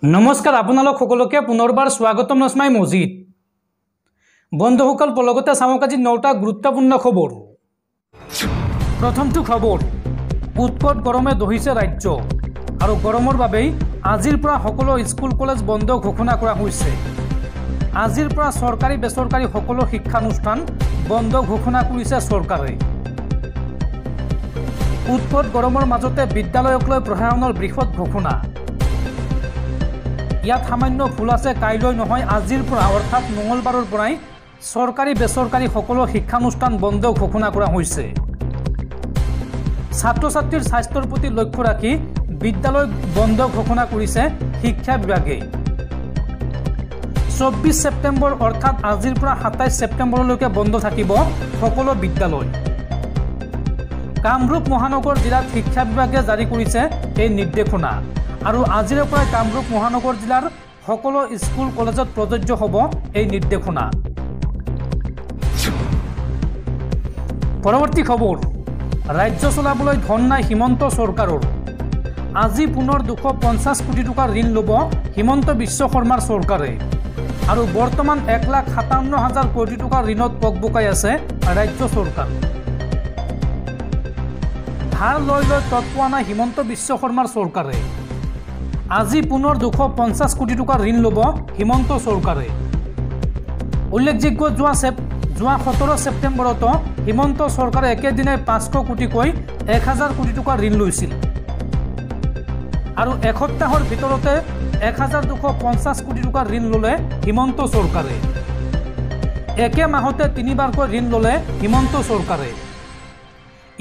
नमस्कार आपनालोक सकलोके पुनर्बार स्वागतम नस्माई मजिद बंधुসকল पलगते चाওক আজি 9টা गुरुत्वपूर्ण खबर। प्रथमটো खबर उत्कट गरमे दहिছে राज्य और गरমৰ বাবে আজিৰ পৰা সকলো স্কুল কলেজ বন্ধ ঘোষণা কৰা হৈছে। আজিৰ পৰা सरकारी बेसरकारी সকলো শিক্ষানুষ্ঠান বন্ধ ঘোষণা কৰিছে চৰকাৰে। उत्कट गरমৰ মাজতে বিদ্যালয়ক লৈ প্ৰশাসনৰ বৃহৎ ঘোষণা। ইয়াত সামান্য ভুল আছে, কাইলৈ নহয় আজিৰ পৰা অৰ্থাৎ মঙলবাৰৰ পৰাই सरकारी बेसरकारी সকলো শিক্ষানুষ্ঠান বন্ধ ঘোষণা কৰা হৈছে। ছাত্ৰ ছাত্ৰীৰ স্বাস্থ্যৰ প্ৰতি লক্ষ্য ৰাখি বিদ্যালয় বন্ধ ঘোষণা কৰিছে শিক্ষা বিভাগে। 24 সেপ্টেম্বৰ অৰ্থাৎ আজিৰ পৰা 27 সেপ্টেম্বৰলৈকে বন্ধ থাকিব সকলো বিদ্যালয়। কামৰূপ মহানগৰ জিলাত শিক্ষা বিভাগে জাৰি কৰিছে এই নিৰ্দেশনা আৰু আজিৰ পৰা কামৰূপ মহানগৰ জিলাৰ সকলো স্কুল কলেজত প্ৰযোজ্য হ'ব এই নিৰ্দেশনা। পৰৱৰ্তী খবৰ ৰাজ্য চলাবলৈ ধন নাই হিমন্ত চৰকাৰৰ। আজি পুনৰ 250 কোটি টকা ঋণ ল'ব হিমন্ত বিশ্ব শৰ্মাৰ চৰকাৰে আৰু বৰ্তমান 1,57,000 কোটি টকা ঋণত পকবকাই আছে ৰাজ্য চৰকাৰ। ধাৰ লৈ তৎপোৱা নাই হিমন্ত বিশ্ব শৰ্মাৰ চৰকাৰে। আজি পুনৰ 250 কোটি টকা ঋণ ল'ব হিমন্ত চৰকাৰে। উল্লেখযোগ্য যোৱা 17 সেপ্টেম্বৰত হিমন্ত চৰকাৰে একেদিনে 500 কোটিকৈ 1000 কোটি টকা ঋণ লৈছিল আৰু এসপ্তাহৰ ভিতৰতে 1250 কোটি টকা ঋণ ল'লে হিমন্ত চৰকাৰে। একে মাহতে 3বাৰকৈ ঋণ ল'লে হিমন্ত চৰকাৰে।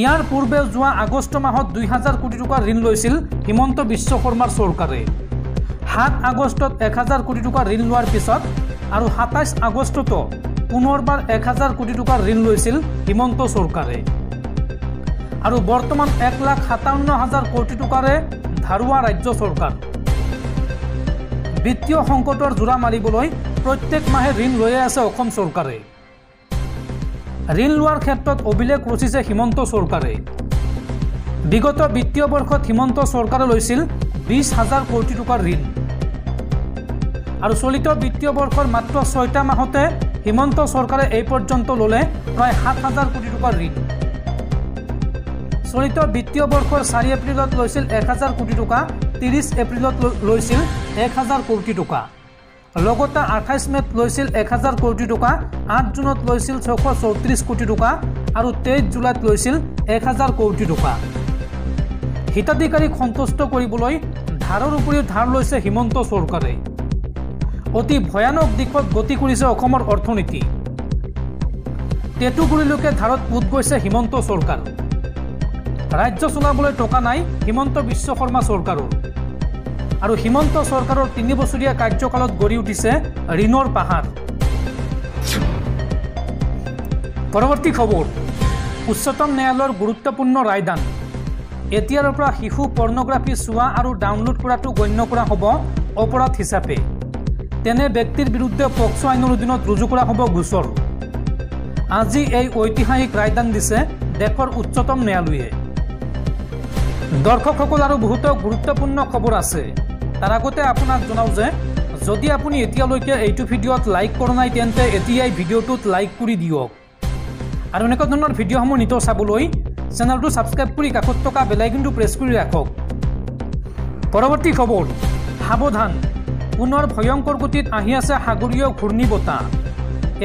ইয়াৰ পূৰ্বে যোৱা আগষ্ট মাহত 2000 কোটি টকা ঋণ লৈছিল হিমন্ত বিশ্ব শৰ্মাৰ চৰকাৰে। 7 আগষ্টত 1000 কোটি টকা ঋণ লোৱাৰ পিছত আৰু 27 আগষ্টত পুনৰবাৰ 1000 কোটি টকা ঋণ লৈছিল হিমন্ত চৰকাৰে আৰু বৰ্তমান 1,57,000 কোটি টকাৰে ধাৰুৱা ৰাজ্য চৰকাৰ। বিত্তীয় সংকটৰ জোৰা মাৰিবলৈ প্ৰত্যেক মাহে ঋণ লৈয়ে আছে অসম চৰকাৰে। ঋণ লোৱাৰ ক্ষেত্ৰত অভিলেখ ৰচিছে হিমন্ত চৰকাৰে। বিগত বিত্তীয় বৰ্ষত হিমন্ত চৰকাৰে লৈছিল 20,000 কোটি টকাৰ ঋণ আৰু চলিত বিত্তীয় বৰ্ষৰ মাত্ৰ 6টা মাহতে হিমন্ত চৰকাৰে এই পৰ্যন্ত ল'লে প্ৰায় 7,000 কোটি টকাৰ ঋণ। চলিত বিত্তীয় বৰ্ষৰ 4 এপ্ৰিলত লৈছিল 1,000 কোটি টকা, 30 এপ্ৰিলত লৈছিল 1,000 কোটি টকা, লগতে 28 মেত লৈছিল 1,000 কোটি টকা, 8 জুনত লৈছিল 634 কোটি টকা আৰু 23 জুলাইত লৈছিল 1,000 কোটি টকা। হিতাধিকাৰীক সন্তুষ্ট কৰিবলৈ ধাৰৰ উপৰিও ধাৰ লৈছে হিমন্ত চৰকাৰে। অতি ভয়ানক দিশত গতি কৰিছে অসমৰ অৰ্থনীতি। টেটুগুৰিলৈকে ধাৰত পোত গৈছে হিমন্ত চৰকাৰ। ৰাজ্য চলাবলৈ টকা নাই হিমন্ত বিশ্ব শৰ্মা চৰকাৰৰ আৰু হিমন্ত চৰকাৰৰ 3 বছৰীয়া কাৰ্যকালত গঢ়ি উঠিছে ঋণৰ পাহাৰ। পৰৱৰ্তী খবৰ উচ্চতম ন্যায়ালয়ৰ গুৰুত্বপূৰ্ণ ৰায়দান। এতিয়াৰ পৰা শিশু পৰ্নোগ্ৰাফি চোৱা আৰু ডাউনলোড কৰাটো গণ্য কৰা হ'ব অপৰাধ হিচাপে। তেনে ব্যক্তিৰ বিৰুদ্ধে পক্সো আইনৰ অধীনত ৰুজু কৰা হ'ব গোচৰ। আজি এই ঐতিহাসিক ৰায়দান দিছে দেশৰ উচ্চতম ন্যায়ালয়ে। দৰ্শকসকল আৰু বহুতো গুৰুত্বপূৰ্ণ খবৰ আছে। তাৰ আগতে আপোনাক জনাওঁ যে যদি আপুনি এতিয়ালৈকে এইটো ভিডিঅ'ত লাইক কৰা নাই তেন্তে এতিয়াই ভিডিঅ'টোত লাইক কৰি দিয়ক আৰু এনেকুৱা ধৰণৰ ভিডিঅ'সমূহ নিতৌ চাবলৈ চেনেলটো ছাবস্ক্ৰাইব কৰি কাষত থকা বেল আইকনটো প্ৰেছ কৰি ৰাখক। পৰৱৰ্তী খবৰ সাৱধান, পুনৰ ভয়ংকৰ গতিত আহি আছে সাগৰীয় ঘূৰ্ণী বতাহ।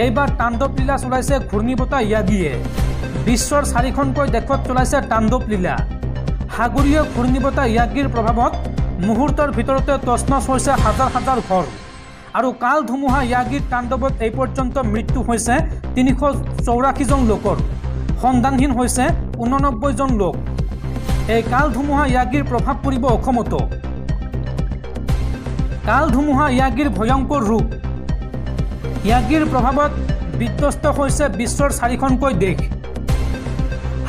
এইবাৰ তাণ্ডৱ লীলা চলাইছে ঘূৰ্ণী বতাহ ইয়াগিয়ে। বিশ্বৰ 4খনকৈ দেশত চলাইছে তাণ্ডৱ লীলা। সাগৰীয় ঘূৰ্ণী বতাহ ইয়াগিৰ প্ৰভাৱত মুহূৰ্তৰ ভিতৰতে তছনছ হৈছে হাজাৰ হাজাৰ ঘৰ আৰু কাল ধুমুহা ইয়াগিৰ তাণ্ডৱত এই পৰ্যন্ত মৃত্যু হৈছে 384 জন লোকৰ, সন্ধানহীন হৈছে 89 জন লোক। এই কাল ধুমুহা ইয়াগিৰ প্ৰভাৱ পৰিব অসমতো। কাল ধুমুহা ইয়াগিৰ ভয়ংকৰ ৰূপ। ইয়াগিৰ প্ৰভাৱত বিধ্বস্ত হৈছে বিশ্বৰ 4খনকৈ দেশ।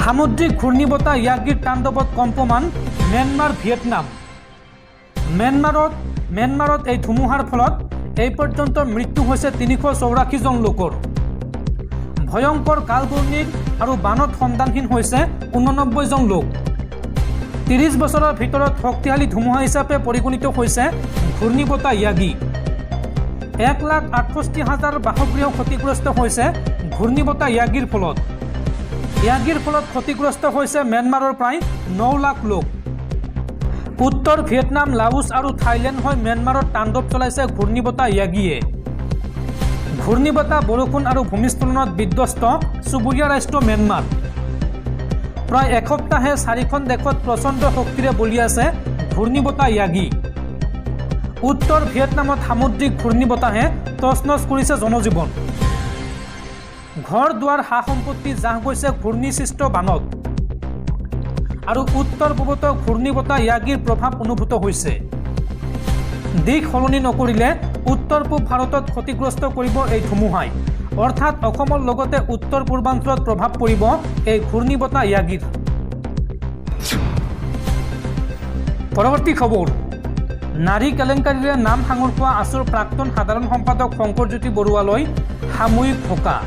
সামুদ্ৰিক ঘূৰ্ণী বতাহ ইয়াগিৰ তাণ্ডৱত কম্পমান ম্যানমাৰ, ভিয়েটনাম। ম্যানমাৰত এই ধুমুহাৰ ফলত এই পৰ্যন্ত মৃত্যু হৈছে 384 জন লোকৰ। ভয়ংকৰ কালঘূৰ্ণীৰ আৰু বানত সন্ধানহীন হৈছে 89 জন লোক। 30 বছৰৰ ভিতৰত শক্তিশালী ধুমুহা হিচাপে পৰিগণিত হৈছে ঘূৰ্ণীবতাহ ইয়াগি। 1,68,000 বাসগৃহ ক্ষতিগ্ৰস্ত হৈছে ঘূৰ্ণীবতাহ ইয়াগিৰ ফলত। ইয়াগিৰ ফলত ক্ষতিগ্ৰস্ত হৈছে ম্যানমাৰৰ প্ৰায় 9 লাখ লোক। উত্তৰ ভিয়েটনাম, লাওছ আৰু থাইলেণ্ড হৈ ম্যানমাৰত তাণ্ডৱ চলাইছে ঘূৰ্ণীবতাহ ইয়াগিয়ে। ঘূৰ্ণীবতাহ, বৰষুণ আৰু ভূমিস্খলনত বিধ্বস্ত চুবুৰীয়া ৰাষ্ট্ৰ ম্যানমাৰ। প্ৰায় এসপ্তাহে 4খন দেশত প্ৰচণ্ড শক্তিৰে বলি আছে ঘূৰ্ণীবতাহ ইয়াগি। উত্তৰ ভিয়েটনামত সামুদ্ৰিক ঘূৰ্ণীবতাহে তছনছ কৰিছে জনজীৱন। ঘৰ দুৱাৰ, সা সম্পত্তি জাহ গৈছে ঘূৰ্ণীসৃষ্ট বানত। আৰু উত্তৰ পূবত ঘূৰ্ণীবতাহ ইয়াগিৰ প্ৰভাৱ অনুভূত হৈছে। দিশ সলনি নকৰিলে উত্তৰ পূব ভাৰতত ক্ষতিগ্ৰস্ত কৰিব এই ধুমুহাই। অৰ্থাৎ অসমৰ লগতে উত্তৰ পূৰ্বাঞ্চলত প্ৰভাৱ পৰিব এই ঘূৰ্ণীবতাহ ইয়াগিৰ। পৰৱৰ্তী খবৰ, নাৰী কেলেংকাৰীৰে নাম সাঙুৰ খোৱা আছুৰ প্ৰাক্তন সাধাৰণ সম্পাদক শংকৰজ্যোতি বৰুৱালৈ সাময়িক ভোকা।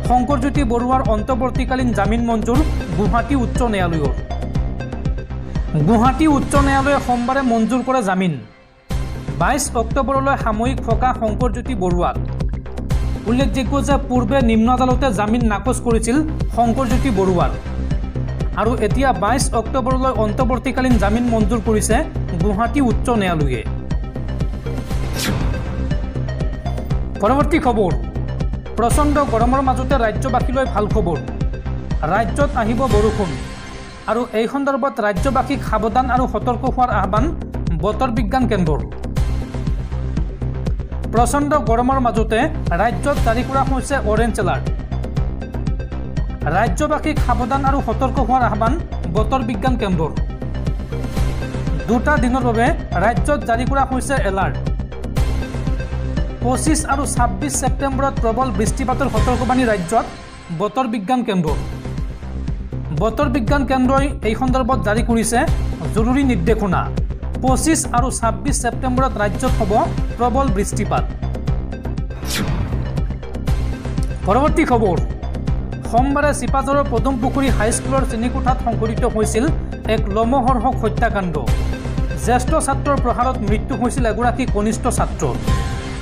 শংকৰজ্যোতি বৰুৱাৰ অন্তৱৰ্তীকালীন জামিন মঞ্জুৰ গুৱাহাটী উচ্চ ন্যায়ালয়ৰ। গুৱাহাটী উচ্চ ন্যায়ালয়ে সোমবাৰে মঞ্জুৰ কৰে জামিন। 22 অক্টোবৰলৈ সাময়িক ভোকা শংকৰজ্যোতি বৰুৱাক। উল্লেখযোগ্য যে পূৰ্বে নিম্ন আদালতে জামিন নাকচ কৰিছিল শংকৰজ্যোতি বৰুৱাৰ। আৰু এতিয়া 22 অক্টোবৰলৈ অন্তৱৰ্তীকালীন জামিন মঞ্জুৰ কৰিছে গুৱাহাটী উচ্চ ন্যায়ালয়ে। পৰৱৰ্তী খবৰ, প্ৰচণ্ড গৰমৰ মাজতে ৰাজ্যবাসীলৈ ভাল খবৰ। ৰাজ্যত আহিব বৰষুণ। আৰু এই সন্দৰ্ভত ৰাজ্যবাসীক সাৱধান আৰু সতৰ্ক হোৱাৰ আহ্বান বতৰ বিজ্ঞান কেন্দ্ৰৰ। প্ৰচণ্ড গৰমৰ মাজতে ৰাজ্যত জাৰি কৰা হৈছে অৰেঞ্জ এলাৰ্ট। ৰাজ্যবাসীক সাৱধান আৰু সতৰ্ক হোৱাৰ আহ্বান বতৰ বিজ্ঞান কেন্দ্ৰৰ। 2টা দিনৰ বাবে ৰাজ্যত জাৰি কৰা হৈছে এলাৰ্ট। 25 আৰু 26 ছেপ্টেম্বৰত প্ৰবল বৃষ্টিপাতৰ সতৰ্কবাণী ৰাজ্যত বতৰ বিজ্ঞান কেন্দ্ৰৰ। বতৰ বিজ্ঞান কেন্দ্ৰই এই সন্দৰ্ভত জাৰি কৰিছে জৰুৰী নিৰ্দেশনা। 25 আৰু 26 ছেপ্টেম্বৰত ৰাজ্যত হ'ব প্ৰবল বৃষ্টিপাত। পৰৱৰ্তী খবৰ, সোমবাৰে চিপাঝাৰৰ পদুমপুখুৰী হাইস্কুলৰ শ্ৰেণীকোঠাত সংঘটিত হৈছিল এক লোমহৰ্ষক হত্যাকাণ্ড। জ্যেষ্ঠ ছাত্ৰৰ প্ৰহাৰত মৃত্যু হৈছিল এগৰাকী কনিষ্ঠ ছাত্ৰৰ।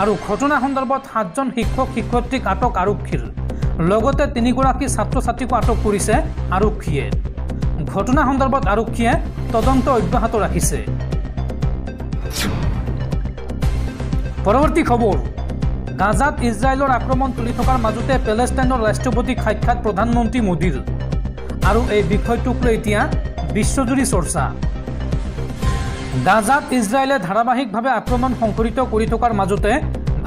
আৰু ঘটনা সন্দৰ্ভত 7জন শিক্ষক শিক্ষয়িত্ৰীক আটক আৰক্ষীৰ। লগতে 3গৰাকী ছাত্ৰ ছাত্ৰীকো আটক কৰিছে আৰক্ষীয়ে। ঘটনা সন্দৰ্ভত আৰক্ষীয়ে তদন্ত অব্যাহত ৰাখিছে। পৰৱৰ্তী খবৰ, গাজাত ইজৰাইলৰ আক্ৰমণ চলি থকাৰ মাজতে পেলেষ্টাইনৰ ৰাষ্ট্ৰপতিক সাক্ষাৎ প্ৰধানমন্ত্ৰী মোদীৰ। আৰু এই বিষয়টোক লৈ এতিয়া বিশ্বজুৰি চৰ্চা। গাজাত ইজৰাইলে ধাৰাবাহিকভাৱে আক্ৰমণ সংঘটিত কৰি থকাৰ মাজতে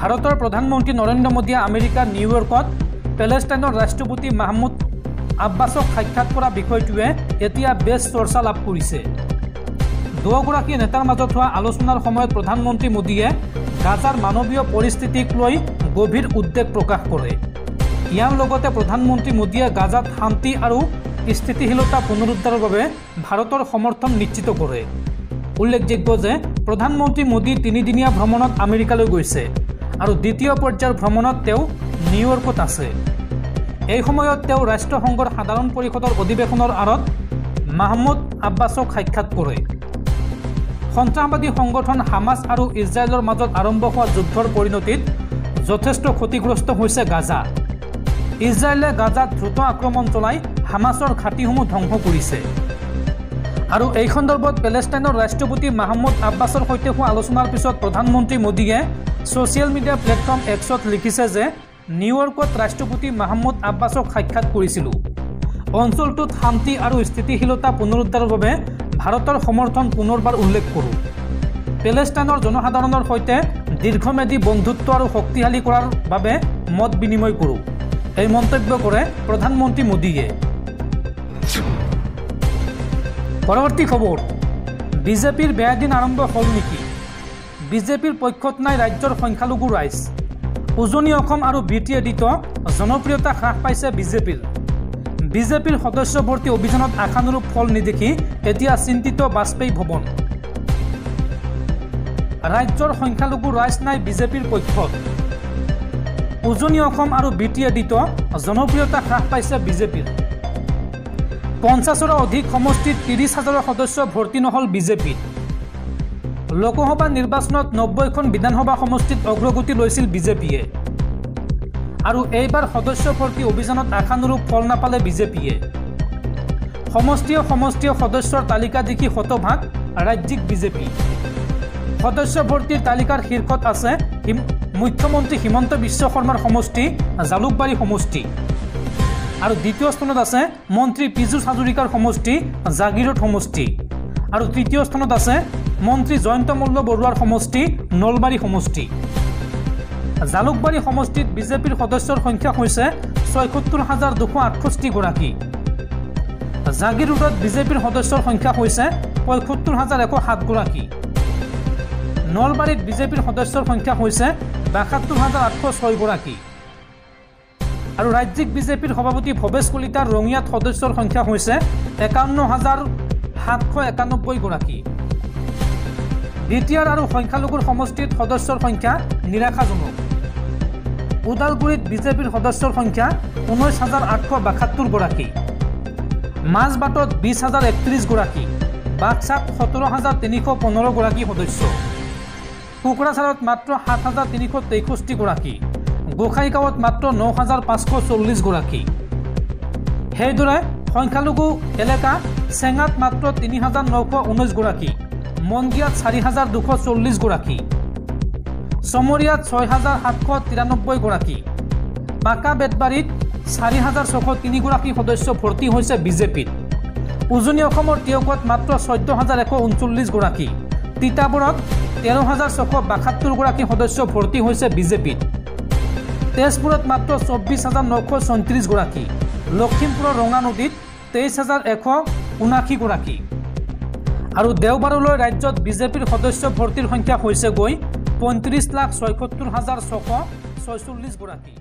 ভাৰতৰ প্ৰধানমন্ত্ৰী নৰেন্দ্ৰ মোদীয়ে আমেৰিকাৰ নিউয়ৰ্কত পেলেষ্টাইনৰ ৰাষ্ট্ৰপতি মাহমুদ আব্বাছক সাক্ষাৎ কৰা বিষয়টোৱে এতিয়া বেছ চৰ্চা লাভ কৰিছে। দুয়োগৰাকী নেতাৰ মাজত হোৱা আলোচনাৰ সময়ত প্ৰধানমন্ত্ৰী মোদীয়ে গাজাৰ মানৱীয় পৰিস্থিতিক লৈ গভীৰ উদ্বেগ প্ৰকাশ কৰে। ইয়াৰ লগতে প্ৰধানমন্ত্ৰী মোদীয়ে গাজাত শান্তি আৰু স্থিতিশীলতা পুনৰুদ্ধাৰৰ বাবে ভাৰতৰ সমৰ্থন নিশ্চিত কৰে। উল্লেখযোগ্য যে প্ৰধানমন্ত্ৰী মোদী 3দিনীয়া ভ্ৰমণত আমেৰিকালৈ গৈছে আৰু দ্বিতীয় পৰ্যায়ৰ ভ্ৰমণত তেওঁ নিউয়ৰ্কত আছে। এই সময়ত তেওঁ ৰাষ্ট্ৰসংঘৰ সাধাৰণ পৰিষদৰ অধিৱেশনৰ আঁৰত মাহমুদ আব্বাছক সাক্ষাৎ কৰে। সন্ত্ৰাসবাদী সংগঠন হামাছ আৰু ইজৰাইলৰ মাজত আৰম্ভ হোৱা যুদ্ধৰ পৰিণতিত যথেষ্ট ক্ষতিগ্ৰস্ত হৈছে গাজা। ইজৰাইলে গাজাত দ্ৰুত আক্ৰমণ চলাই হামাছৰ ঘাটিসমূহ ধ্বংস কৰিছে। আৰু এই সন্দৰ্ভত পেলেষ্টাইনৰ ৰাষ্ট্ৰপতি মাহমুদ আব্বাছৰ সৈতে হোৱা আলোচনাৰ পিছত প্ৰধানমন্ত্ৰী মোদীয়ে ছ'চিয়েল মিডিয়া প্লেটফৰ্ম এক্সত লিখিছে যে নিউয়ৰ্কত ৰাষ্ট্ৰপতি মাহমুদ আব্বাছক সাক্ষাৎ কৰিছিলোঁ। অঞ্চলটোত শান্তি আৰু স্থিতিশীলতা পুনৰুদ্ধাৰৰ বাবে ভাৰতৰ সমৰ্থন পুনৰবাৰ উল্লেখ কৰোঁ। পেলেষ্টাইনৰ জনসাধাৰণৰ সৈতে দীৰ্ঘম্যাদী বন্ধুত্ব আৰু শক্তিশালী কৰাৰ বাবে মত বিনিময় কৰোঁ, এই মন্তব্য কৰে প্ৰধানমন্ত্ৰী মোদীয়ে। পৰৱৰ্তী খবৰ, বিজেপিৰ বেয়া দিন আৰম্ভ হ'ল নেকি? বিজেপিৰ পক্ষত নাই ৰাজ্যৰ সংখ্যালঘু ৰাইজ। উজনি অসম আৰু BTADত জনপ্ৰিয়তা হ্ৰাস পাইছে বিজেপিৰ। বিজেপিৰ সদস্যভৰ্তি অভিযানত আশানুৰূপ ফল নেদেখি এতিয়া চিন্তিত বাজপেয়ী ভৱন। ৰাজ্যৰ সংখ্যালঘু ৰাইজ নাই বিজেপিৰ পক্ষত। উজনি অসম আৰু BTADত জনপ্ৰিয়তা হ্ৰাস পাইছে বিজেপিৰ। 50ৰো অধিক সমষ্টিত 30,000 সদস্য ভৰ্তি নহল বিজেপিত। লোকসভা নিৰ্বাচনত 90খন বিধানসভা সমষ্টিত অগ্ৰগতি লৈছিল বিজেপিয়ে আৰু এইবাৰ সদস্য ভৰ্তি অভিযানত আশানুৰূপ ফল নাপালে বিজেপিয়ে। সমষ্টিয় সদস্যৰ তালিকা দেখি হতভাগ ৰাজ্যিক বিজেপি। সদস্য ভৰ্তিৰ তালিকাৰ শীৰ্ষত আছে মুখ্যমন্ত্ৰী হিমন্ত বিশ্ব শৰ্মাৰ সমষ্টি জালুকবাৰী সমষ্টি আৰু দ্বিতীয় স্থানত আছে মন্ত্ৰী পীযুষ হাজৰিকাৰ সমষ্টি জাগিৰোড সমষ্টি আৰু তৃতীয় স্থানত আছে মন্ত্ৰী জয়ন্ত মল্ল বৰুৱাৰ সমষ্টি নলবাৰী সমষ্টি। জালুকবাৰী সমষ্টিত বিজেপিৰ সদস্যৰ সংখ্যা হৈছে ৭৬,২৬৮ গৰাকী। জাগিৰোডত বিজেপিৰ সদস্যৰ সংখ্যা হৈছে ৭৫,১০৭ গৰাকী। নলবাৰীত বিজেপিৰ সদস্যৰ সংখ্যা হৈছে ৭২,৮০৬ গৰাকী আৰু ৰাজ্যিক বিজেপিৰ সভাপতি ভৱেশ কলিতাৰ ৰঙিয়াত সদস্যৰ সংখ্যা হৈছে ৫১,৭৯১ গৰাকী। বিটিআৰ আৰু সংখ্যালঘুৰ সমষ্টিত সদস্যৰ সংখ্যা নিৰাশাজনক। ওদালগুৰিত বিজেপিৰ সদস্যৰ সংখ্যা ১৯,৮৭২ গৰাকী। মাজবাটত ২০,০৩১ গৰাকী। বাক্সাত ১৭,৩১৫ গৰাকী সদস্য। কোকৰাঝাৰত মাত্ৰ ৭,৩৬৩ গৰাকী। গোসাইগাঁৱত মাত্ৰ ৯,৫৪০ গৰাকী। সেইদৰে সংখ্যালঘু এলেকা চেঙাত মাত্ৰ ৩,৯১৯ গৰাকী। মনগিয়াত ৪,২৪০ গৰাকী। চমৰীয়াত ৬,৭৯৩ গৰাকী। পাকা বেতবাৰীত ৪,৬০৩ গৰাকী সদস্য ভৰ্তি হৈছে বিজেপিত। উজনি অসমৰ টিয়কত মাত্ৰ ১৪,১৩৯ গৰাকী। তিতাবৰত ১৩,৬৭২ গৰাকী সদস্য ভৰ্তি হৈছে বিজেপিত। তেজপুৰত মাত্ৰ ২৪,৯৩৬ গৰাকী। লখিমপুৰৰ ৰঙানদীত ২৩,১৭৯ গৰাকী আৰু দেওবাৰলৈ ৰাজ্যত বিজেপিৰ সদস্য ভৰ্তিৰ সংখ্যা হৈছেগৈ ৩৫,৭৬,৬৪৬ গৰাকী।